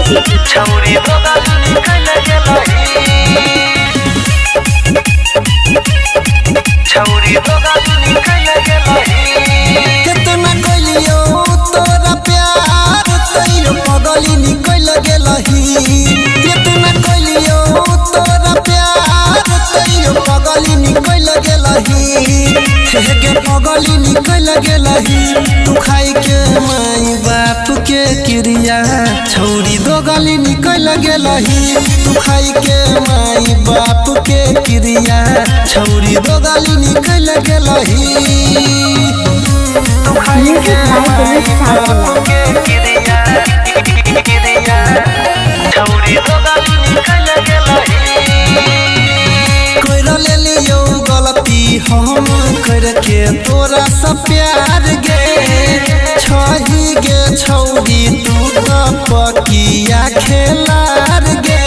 छौरी तो गली निकल गेलही छौरी तो गली निकल गेलही कितना कइलियो तोरा प्यार तइयो पगली निकल गेलही कितना कइलियो तोरा प्यार तइयो पगली निकल गेलही के पगली निकल गेलही तू खाई के माई बाप के क्रिया छौरी दो गली निकल गेलही तू खाई के माई बाप के क्रिया छौरी दो गली निकल गेलही तू खाई के माई बाप के क्रिया छौरी तो गली निकल गेलही कोइरा ले लियो गलती हम करके तोरा से प्यार गे छही गे छौरी तू तो पकिया खेलार गे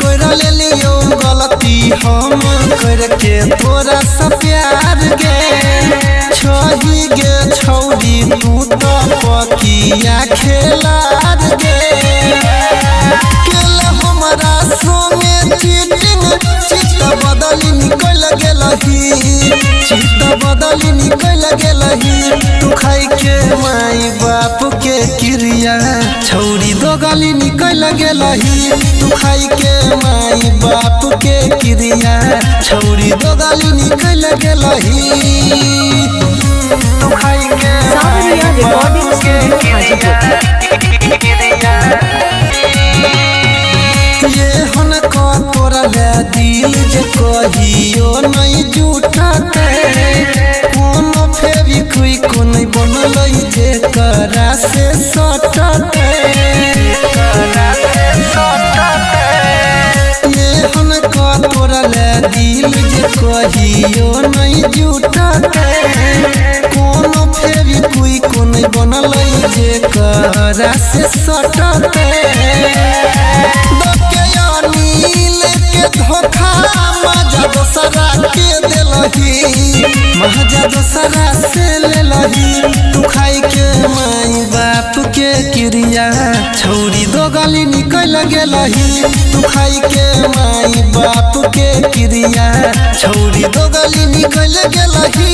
कोइरा ले लियो गलती हम करके तोरा से प्यार गे छही गे छौरी तू तो पकिया खेलार गे हमारा सोमे चीटिंग चित्त बदली निकल गेलही चित्त बदली निकल गेलही तू खाई के माई बाप के क्रिया छौरी दो गली निकल गेलही तू खाई के माई बाप के क्रिया छौरी दो गली निकल गेलही तू खाई के सावरिया रिकॉर्डिंग स्टूडियो ये हन को तोरा ले दिल जे कहियो नहीं झूठाते कोनो फेरी कोई को नहीं बनलई जे करा से सटते ये हन को तोरा ले दिल जे कहियो नहीं झूठाते कोनो फेरी कोई को नहीं बनलई जे करा से सटते नील के धोखा मजा दोसरा के देलही मजा दोसरा से लेलही तू खाई के माई बाप के क्रिया छौरी दो गली निकल गेलही तू खाई के माई बाप के क्रिया छौरी दो गली निकल गेलही।